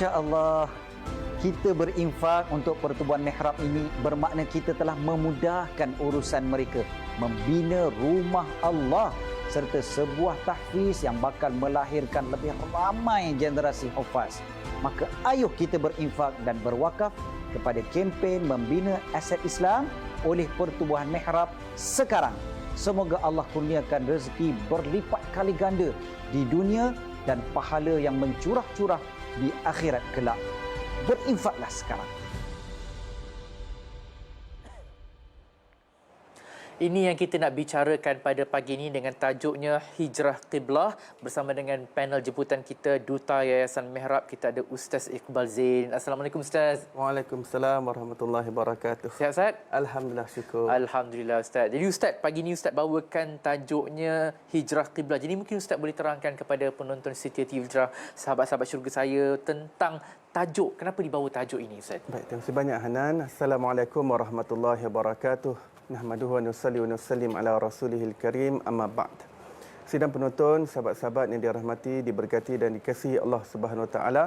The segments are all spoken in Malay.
InsyaAllah, kita berinfak untuk pertubuhan mihrab ini bermakna kita telah memudahkan urusan mereka, membina rumah Allah serta sebuah tahfiz yang bakal melahirkan lebih ramai generasi hufaz. Maka ayuh kita berinfak dan berwakaf kepada kempen membina aset Islam oleh pertubuhan mihrab sekarang. Semoga Allah kurniakan rezeki berlipat kali ganda di dunia dan pahala yang mencurah-curah di akhirat kelak. Berinfaklah sekarang. Ini yang kita nak bicarakan pada pagi ini dengan tajuknya Hijrah Qiblah bersama dengan panel jemputan kita Duta Yayasan Mihrab. Kita ada Ustaz Iqbal Zain. Assalamualaikum Ustaz. Waalaikumsalam warahmatullahi wabarakatuh. Sihat Ustaz? Alhamdulillah, syukur. Alhamdulillah Ustaz. Jadi Ustaz, pagi ini Ustaz bawakan tajuknya Hijrah Qiblah. Jadi mungkin Ustaz boleh terangkan kepada penonton Setia TV Hijrah, sahabat-sahabat syurga saya tentang tajuk. Kenapa dibawa tajuk ini Ustaz? Baik, terima kasih banyak Hanan. Assalamualaikum warahmatullahi wabarakatuh. Nahmaduhu wa nusalli wa nusallim ala rasulihil karim, amma ba'd. Sidang penonton, sahabat-sahabat yang dirahmati, diberkati dan dikasihi Allah Subhanahu Wa Taala.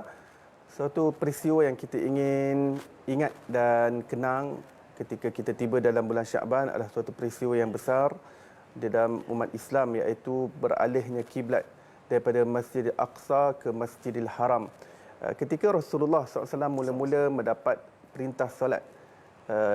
Suatu peristiwa yang kita ingin ingat dan kenang ketika kita tiba dalam bulan Syaban adalah suatu peristiwa yang besar di dalam umat Islam, iaitu beralihnya kiblat daripada Masjidil Aqsa ke Masjidil Haram. Ketika Rasulullah SAW mula-mula mendapat perintah solat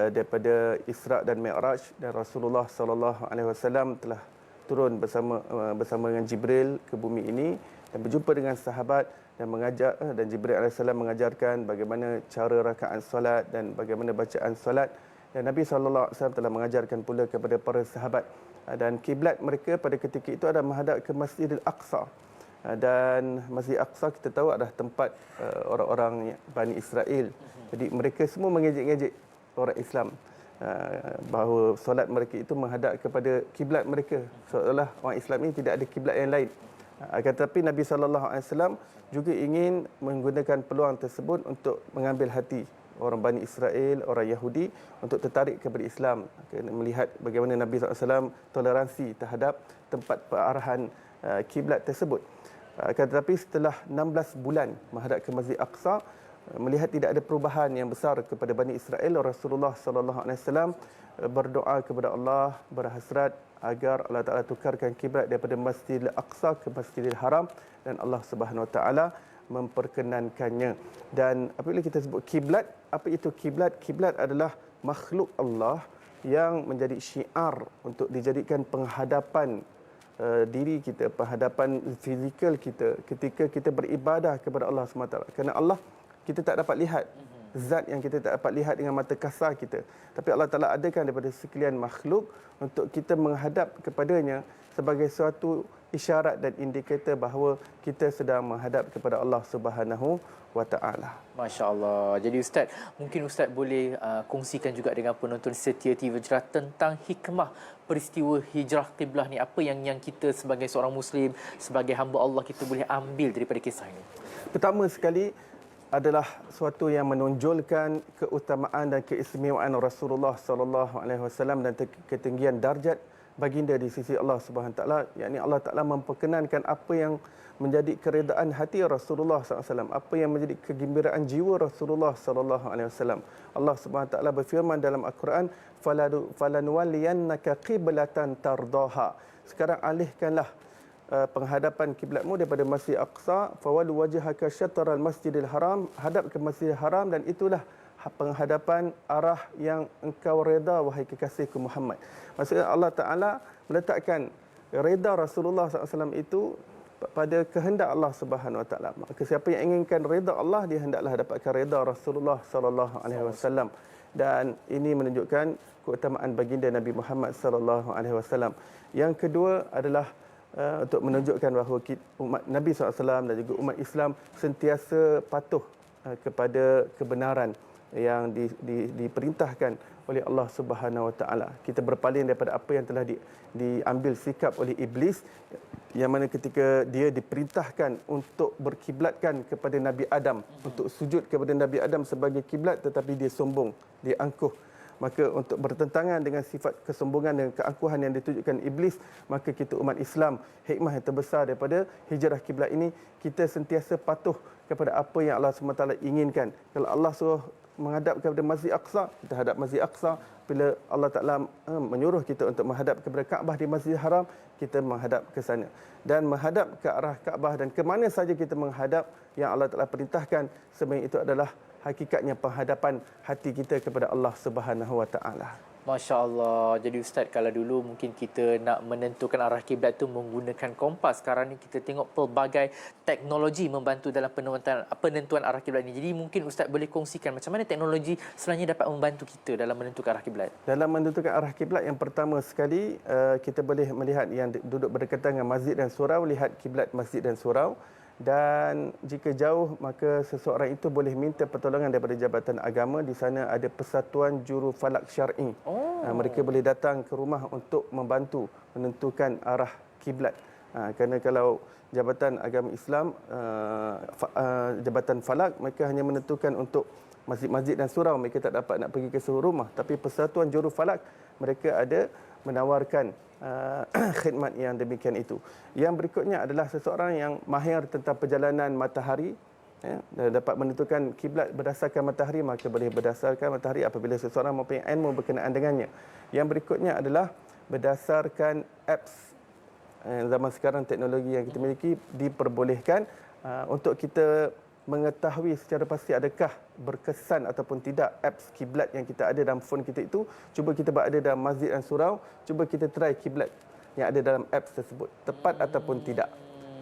daripada Isra' dan Mi'raj, dan Rasulullah SAW telah turun bersama dengan Jibril ke bumi ini dan berjumpa dengan sahabat dan Jibril AS mengajarkan bagaimana cara rakaat solat dan bagaimana bacaan solat, dan Nabi SAW telah mengajarkan pula kepada para sahabat, dan kiblat mereka pada ketika itu adalah menghadap ke Masjidil Aqsa. Dan Masjid Aqsa kita tahu adalah tempat orang-orang Bani Israel. Jadi mereka semua mengejek-ngejek orang Islam bahawa solat mereka itu menghadap kepada kiblat mereka, seolah orang Islam ini tidak ada kiblat yang lain. Tetapi Nabi SAW juga ingin menggunakan peluang tersebut untuk mengambil hati orang Bani Israel, orang Yahudi untuk tertarik kepada Islam, melihat bagaimana Nabi SAW toleransi terhadap tempat perarahan kiblat tersebut. Tetapi setelah 16 bulan menghadap ke Masjid Aqsa, melihat tidak ada perubahan yang besar kepada Bani Israel, Rasulullah SAW berdoa kepada Allah, berhasrat agar Allah Ta'ala tukarkan kiblat daripada Masjidil Aqsa ke Masjidil Haram, dan Allah Subhanahu Wa Ta'ala memperkenankannya. Dan apabila kita sebut kiblat, apa itu kiblat? Kiblat adalah makhluk Allah yang menjadi syiar untuk dijadikan penghadapan diri kita, penghadapan fizikal kita ketika kita beribadah kepada Allah SWT. Kerana Allah kita tak dapat lihat, zat yang kita tak dapat lihat dengan mata kasar kita, tapi Allah Ta'ala adakan daripada sekalian makhluk untuk kita menghadap kepadanya sebagai suatu isyarat dan indikator bahawa kita sedang menghadap kepada Allah Subhanahu Wa Ta'ala. Masya Allah. Jadi Ustaz, mungkin Ustaz boleh kongsikan juga dengan penonton Setia TV Hijrah tentang hikmah peristiwa Hijrah Qiblah ni. Apa yang kita sebagai seorang Muslim, sebagai hamba Allah, kita boleh ambil daripada kisah ini? Pertama sekali adalah suatu yang menonjolkan keutamaan dan keistimewaan Rasulullah SAW dan ketinggian darjat baginda di sisi Allah Subhanahu Taala. Yakni Allah Taala memperkenankan apa yang menjadi keredaan hati Rasulullah SAW, apa yang menjadi kegembiraan jiwa Rasulullah SAW. Allah Subhanahu Taala berfirman dalam Al-Quran, "Falanuwalliyannaka qiblatan tardaha." Sekarang alihkanlah penghadapan kiblatmu daripada Masjid Aqsa, fawallu wajhaka syatral Masjidil Haram, hadap ke Masjidil Haram, dan itulah penghadapan arah yang engkau reda wahai kekasihku Muhammad. Maksudnya Allah Taala meletakkan reda Rasulullah SAW itu pada kehendak Allah Subhanahu Wa Taala. Maka siapa yang inginkan reda Allah, dia hendaklah dapatkan reda Rasulullah SAW. Dan ini menunjukkan keutamaan baginda Nabi Muhammad SAW. Yang kedua adalah untuk menunjukkan bahawa umat Nabi SAW dan juga umat Islam sentiasa patuh kepada kebenaran yang diperintahkan oleh Allah Subhanahu Wa Taala. Kita berpaling daripada apa yang telah diambil sikap oleh iblis, yang mana ketika dia diperintahkan untuk berkiblatkan kepada Nabi Adam, untuk sujud kepada Nabi Adam sebagai kiblat, tetapi dia sombong, dia angkuh. Maka untuk bertentangan dengan sifat kesombongan dan keangkuhan yang ditujukan iblis, maka kita umat Islam, hikmah yang terbesar daripada hijrah kiblat ini, kita sentiasa patuh kepada apa yang Allah SWT inginkan. Kalau Allah suruh menghadap kepada Masjid Aqsa, kita hadap Masjid Aqsa. Bila Allah Ta'ala menyuruh kita untuk menghadap kepada Kaabah di Masjidil Haram, kita menghadap ke sana. Dan menghadap ke arah Kaabah dan ke mana saja kita menghadap yang Allah Ta'ala perintahkan, sebenarnya itu adalah hakikatnya penghadapan hati kita kepada Allah Subhanahu Wa Ta'ala. Masya Allah. Jadi Ustaz, kalau dulu mungkin kita nak menentukan arah kiblat tu menggunakan kompas. Sekarang ni kita tengok pelbagai teknologi membantu dalam penentuan arah kiblat ni. Jadi mungkin Ustaz boleh kongsikan macam mana teknologi sebenarnya dapat membantu kita dalam menentukan arah kiblat. Dalam menentukan arah kiblat, yang pertama sekali kita boleh melihat yang duduk berdekatan dengan masjid dan surau, lihat kiblat masjid dan surau. Dan jika jauh, maka seseorang itu boleh minta pertolongan daripada Jabatan Agama. Di sana ada Persatuan Juru Falak Syar'i. Mereka boleh datang ke rumah untuk membantu menentukan arah kiblat. Kerana kalau Jabatan Agama Islam, Jabatan Falak, mereka hanya menentukan untuk masjid-masjid dan surau. Mereka tak dapat nak pergi ke seluruh rumah. Tapi Persatuan Juru Falak, mereka ada menawarkan khidmat yang demikian itu. Yang berikutnya adalah seseorang yang mahir tentang perjalanan matahari, dapat menentukan kiblat berdasarkan matahari, maka boleh berdasarkan matahari apabila seseorang mempunyai ilmu berkenaan dengannya. Yang berikutnya adalah berdasarkan apps. Zaman sekarang teknologi yang kita miliki diperbolehkan untuk kita mengetahui secara pasti adakah berkesan ataupun tidak apps kiblat yang kita ada dalam phone kita itu. Cuba kita berada dalam masjid dan surau, cuba kita try kiblat yang ada dalam apps tersebut tepat ataupun tidak.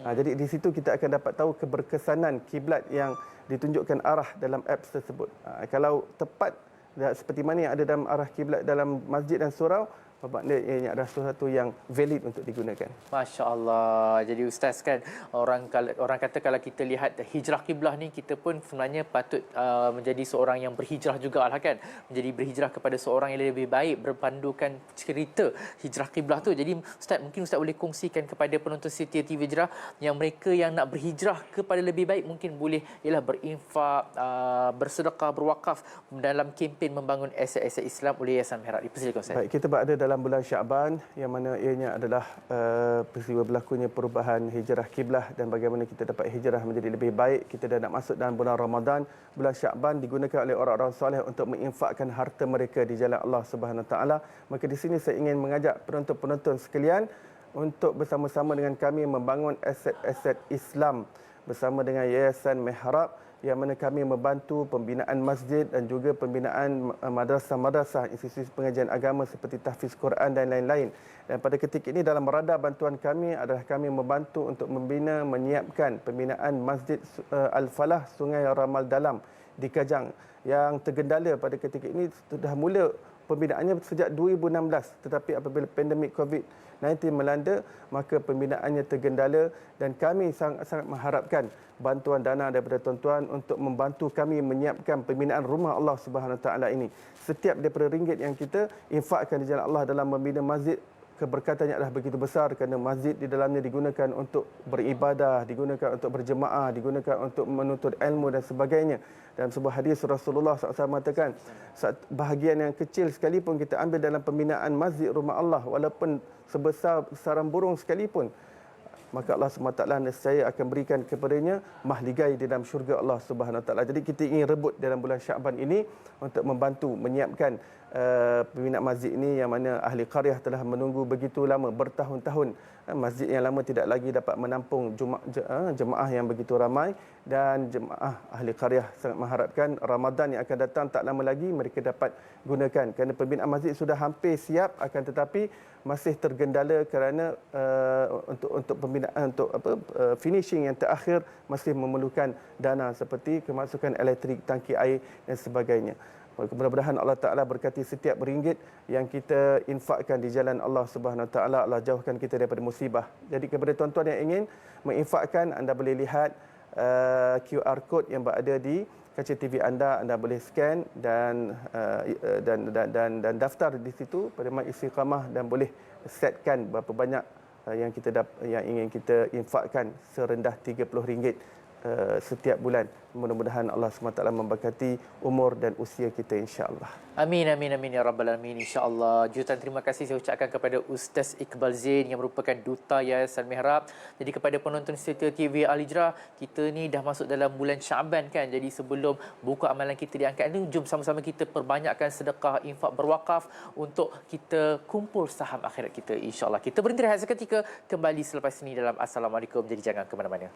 Jadi di situ kita akan dapat tahu keberkesanan kiblat yang ditunjukkan arah dalam apps tersebut. Kalau tepat seperti mana yang ada dalam arah kiblat dalam masjid dan surau, bermakna ini adalah sesuatu yang valid untuk digunakan. Masya Allah. Jadi Ustaz kan, orang kata kalau kita lihat hijrah kiblah ni, kita pun sebenarnya patut menjadi seorang yang berhijrah juga lah kan. Menjadi berhijrah kepada seorang yang lebih baik berpandukan cerita hijrah kiblah tu. Jadi Ustaz, mungkin Ustaz boleh kongsikan kepada penonton Setia TV Hijrah yang mereka yang nak berhijrah kepada lebih baik, mungkin boleh infak, bersedekah, berwakaf dalam kempen membangun aset-aset Islam oleh Yayasan Mihrab. Dipersilakan Ustaz. Baik, kita berada dalam bulan Syaban yang mana ianya adalah peristiwa berlakunya perubahan hijrah kiblah dan bagaimana kita dapat hijrah menjadi lebih baik. Kita dah nak masuk dalam bulan Ramadan. Bulan Syaban digunakan oleh orang-orang soleh untuk menginfakkan harta mereka di jalan Allah Subhanahu Wa Taala. Maka di sini saya ingin mengajak penonton-penonton sekalian untuk bersama-sama dengan kami membangun aset-aset Islam bersama dengan Yayasan Mihrab, yang mana kami membantu pembinaan masjid dan juga pembinaan madrasah-madrasah, institusi pengajian agama seperti tahfiz Quran dan lain-lain. Dan pada ketika ini dalam radar bantuan kami adalah kami membantu untuk membina, menyiapkan pembinaan Masjid Al-Falah Sungai Ramal Dalam di Kajang yang tergendala pada ketika ini. Sudah mula pembinaannya sejak 2016, tetapi apabila pandemik COVID-19 melanda, maka pembinaannya tergendala dan kami sangat-sangat mengharapkan bantuan dana daripada tuan-tuan untuk membantu kami menyiapkan pembinaan rumah Allah Subhanahu Wa Taala ini. Setiap daripada ringgit yang kita infakkan di jalan Allah dalam membina masjid, keberkatannya adalah begitu besar kerana masjid di dalamnya digunakan untuk beribadah, digunakan untuk berjemaah, digunakan untuk menuntut ilmu dan sebagainya. Dalam sebuah hadis Rasulullah SAW mengatakan, bahagian yang kecil sekalipun kita ambil dalam pembinaan masjid rumah Allah, walaupun sebesar sarang burung sekalipun, maka Allah SWT nescaya akan berikan kepadanya mahligai di dalam syurga Allah Subhanahu Wa Taala. Jadi kita ingin rebut dalam bulan Syaban ini untuk membantu menyiapkan pembinaan masjid ini, yang mana ahli qaryah telah menunggu begitu lama, bertahun-tahun. Masjid yang lama tidak lagi dapat menampung jemaah yang begitu ramai, dan jemaah ahli qaryah sangat mengharapkan Ramadan yang akan datang tak lama lagi mereka dapat gunakan, kerana pembinaan masjid sudah hampir siap, akan tetapi masih tergendala kerana untuk pembinaan, untuk finishing yang terakhir masih memerlukan dana seperti kemasukan elektrik, tangki air dan sebagainya. Mudah-mudahan Allah Ta'ala berkati setiap ringgit yang kita infakkan di jalan Allah Subhanahu Wa Taala. Allah jauhkan kita daripada musibah. Jadi kepada tuan-tuan yang ingin menginfakkan, anda boleh lihat QR code yang berada di kaca TV anda boleh scan dan daftar di situ pada Majlis Istiqamah, dan boleh setkan berapa banyak yang ingin kita infakkan serendah RM30 setiap bulan. Mudah-mudahan Allah SWT memberkati umur dan usia kita insya-Allah. Amin, amin, amin ya Rabbal Alamin, insya-Allah. Jutaan terima kasih saya ucapkan kepada Ustaz Iqbal Zain yang merupakan Duta Yayasan Mihrab. Jadi kepada penonton setia TV Al-Hijrah, kita ni dah masuk dalam bulan Syaban kan. Jadi sebelum buku amalan kita diangkat ni, jom sama-sama kita perbanyakkan sedekah, infak, berwakaf untuk kita kumpul saham akhirat kita insya-Allah. Kita berhenti rehat seketika, kembali selepas ini dalam Assalamualaikum. Jadi jangan ke mana-mana.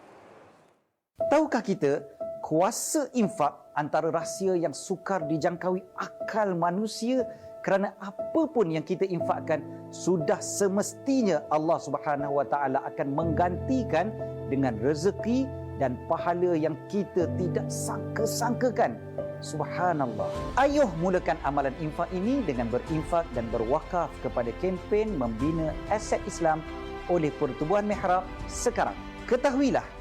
Tahukah kita, kuasa infak antara rahsia yang sukar dijangkaui akal manusia, kerana apa pun yang kita infakkan sudah semestinya Allah Subhanahu Wa Taala akan menggantikan dengan rezeki dan pahala yang kita tidak sangka-sangkakan. Subhanallah. Ayuh mulakan amalan infak ini dengan berinfak dan berwakaf kepada kempen membina aset Islam oleh Pertubuhan Mihrab sekarang. Ketahuilah,